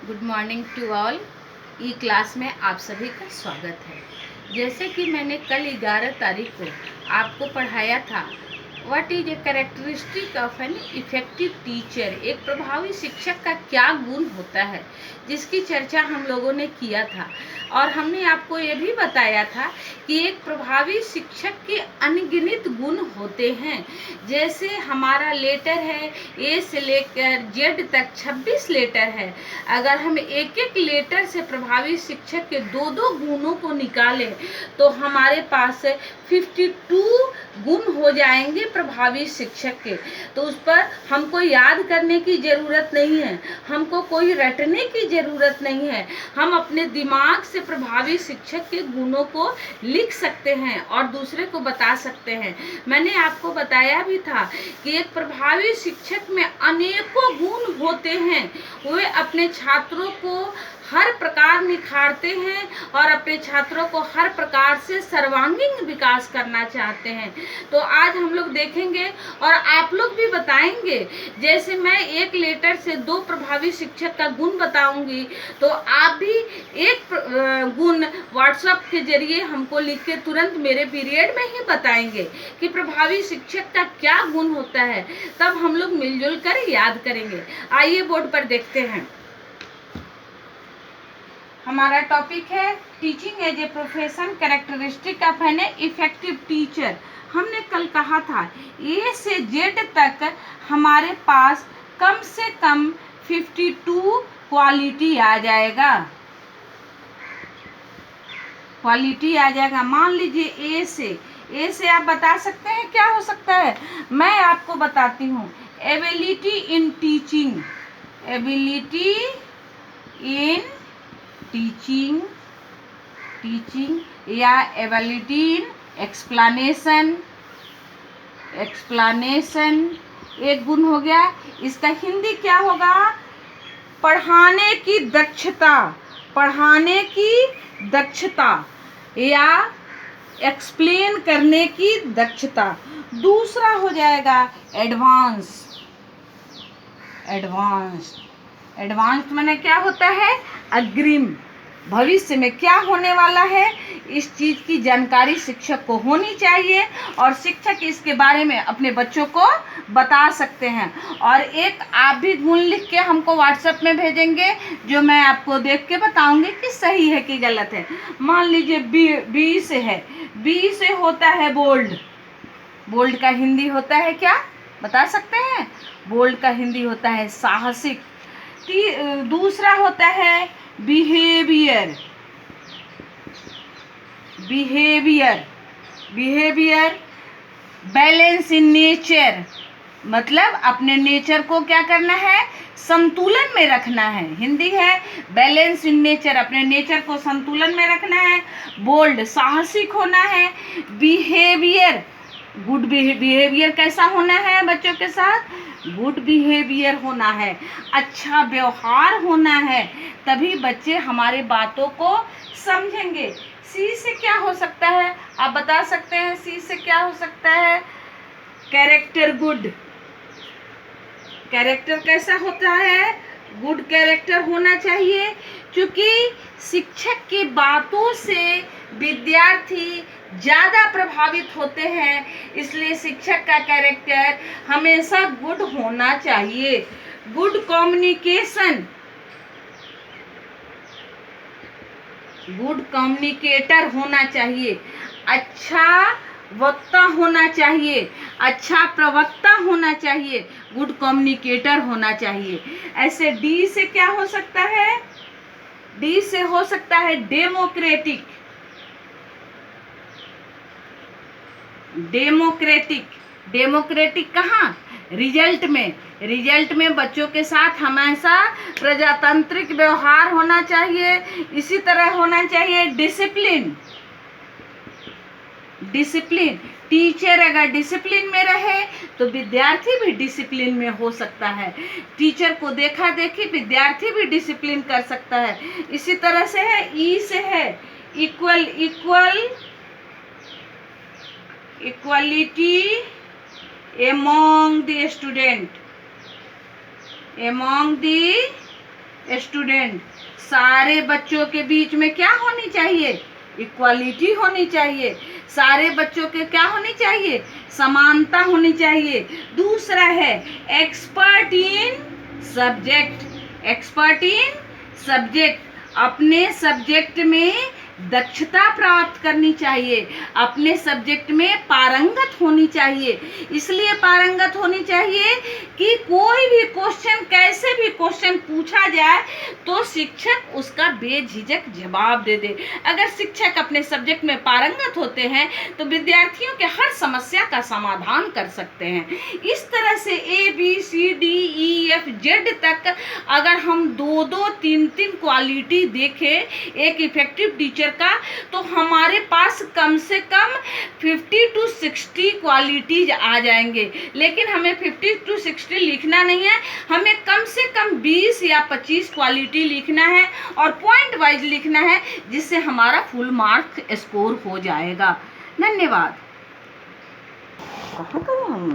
Good morning to all. ई class में आप सभी का स्वागत है। जैसे कि मैंने कल 11 तारीख को आपको पढ़ाया था, what is a characteristic of an effective teacher. एक प्रभावी शिक्षक का क्या गुण होता है, जिसकी चर्चा हम लोगों ने किया था। और हमने आपको ये भी बताया था कि एक प्रभावी शिक्षक के अनगिनत गुण होते हैं। जैसे हमारा लेटर है, ए से लेकर जेड तक 26 लेटर है। अगर हम एक एक लेटर से प्रभावी शिक्षक के दो दो गुणों को निकालें तो हमारे पास 52 गुण हो जाएंगे प्रभावी शिक्षक के। तो उस पर हमको याद करने की ज़रूरत नहीं है, हमको कोई रटने की ज़रूरत नहीं है। हम अपने दिमाग से प्रभावी शिक्षक के गुणों को लिख सकते हैं और दूसरे को बता सकते हैं। मैंने आपको बताया भी था कि एक प्रभावी शिक्षक में अनेकों गुण होते हैं। वे अपने छात्रों को हर प्रकार निखारते हैं और अपने छात्रों को हर प्रकार से सर्वांगीण विकास करना चाहते हैं। तो आज हम लोग देखेंगे और आप लोग भी बताएंगे। जैसे मैं एक लेटर से 2 प्रभावी शिक्षक का गुण बताऊंगी, तो आप भी एक गुण व्हाट्सएप के जरिए हमको लिख के तुरंत मेरे पीरियड में ही बताएंगे कि प्रभावी शिक्षक का क्या गुण होता है। तब हम लोग मिलजुल कर याद करेंगे। आइए बोर्ड पर देखते हैं। हमारा टॉपिक है teaching as a profession, characteristic of an effective teacher. हमने कल कहा था ए से जेड तक हमारे पास कम से कम 52 क्वालिटी आ जाएगा। मान लीजिए ए से आप बता सकते हैं क्या हो सकता है। मैं आपको बताती हूँ। एबिलिटी इन टीचिंग, या एबिलिटी इन एक्सप्लेनेशन एक गुण हो गया। इसका हिंदी क्या होगा? पढ़ाने की दक्षता या एक्सप्लेन करने की दक्षता। दूसरा हो जाएगा एडवांस्ड माने क्या होता है? अग्रिम। भविष्य में क्या होने वाला है, इस चीज की जानकारी शिक्षक को होनी चाहिए और शिक्षक इसके बारे में अपने बच्चों को बता सकते हैं। और एक आप भी गुण लिख के हमको व्हाट्सएप में भेजेंगे, जो मैं आपको देख के बताऊंगी कि सही है कि गलत है। मान लीजिए बी से है। बी से होता है बोल्ड का हिंदी होता है क्या, बता सकते हैं? बोल्ड का हिंदी होता है साहसिक। दूसरा होता है बिहेवियर। बैलेंस इन नेचर, मतलब अपने नेचर को क्या करना है? संतुलन में रखना है। हिंदी है बैलेंस इन नेचर, अपने नेचर को संतुलन में रखना है। बोल्ड साहसिक होना है। बिहेवियर, गुड बिहेवियर कैसा होना है बच्चों के साथ? गुड बिहेवियर होना है, अच्छा व्यवहार होना है, तभी बच्चे हमारे बातों को समझेंगे। सी से क्या हो सकता है, आप बता सकते हैं? सी से क्या हो सकता है? Character good. कैरेक्टर कैसा होता है? गुड कैरेक्टर होना चाहिए, क्योंकि शिक्षक की बातों से विद्यार्थी ज़्यादा प्रभावित होते हैं। इसलिए शिक्षक का कैरेक्टर हमेशा गुड होना चाहिए। गुड कम्युनिकेटर होना चाहिए। अच्छा वक्ता होना चाहिए, अच्छा प्रवक्ता होना चाहिए, गुड कम्युनिकेटर होना चाहिए। ऐसे डी से क्या हो सकता है? डी से हो सकता है डेमोक्रेटिक कहाँ? रिजल्ट में बच्चों के साथ हमेशा प्रजातांत्रिक व्यवहार होना चाहिए। इसी तरह होना चाहिए डिसिप्लिन। टीचर अगर डिसिप्लिन में रहे तो विद्यार्थी भी डिसिप्लिन में हो सकता है। टीचर को देखा देखी विद्यार्थी भी डिसिप्लिन कर सकता है। इसी तरह से है ई से है इक्वलिटी among the स्टूडेंट, सारे बच्चों के बीच में क्या होनी चाहिए? इक्वालिटी होनी चाहिए। सारे बच्चों के क्या होनी चाहिए? समानता होनी चाहिए। दूसरा है expert in subject. Expert in subject, अपने सब्जेक्ट में दक्षता प्राप्त करनी चाहिए, अपने सब्जेक्ट में पारंगत होनी चाहिए। इसलिए पारंगत होनी चाहिए कि कोई भी क्वेश्चन, कैसे भी क्वेश्चन पूछा जाए तो शिक्षक उसका बेझिझक जवाब दे दे। अगर शिक्षक अपने सब्जेक्ट में पारंगत होते हैं तो विद्यार्थियों के हर समस्या का समाधान कर सकते हैं। इस तरह से ABCDEFZ तक अगर हम 2-2, 3-3 क्वालिटी देखें एक इफेक्टिव टीचर का, तो हमारे पास कम से कम 50 to 60 क्वालिटीज आ जाएंगे। लेकिन हमें 50 to 60 लिखना नहीं है, हमें कम से कम 20 या 25 क्वालिटी लिखना है और पॉइंट वाइज लिखना है, जिससे हमारा फुल मार्क्स स्कोर हो जाएगा। धन्यवाद। कहाँ करें हम?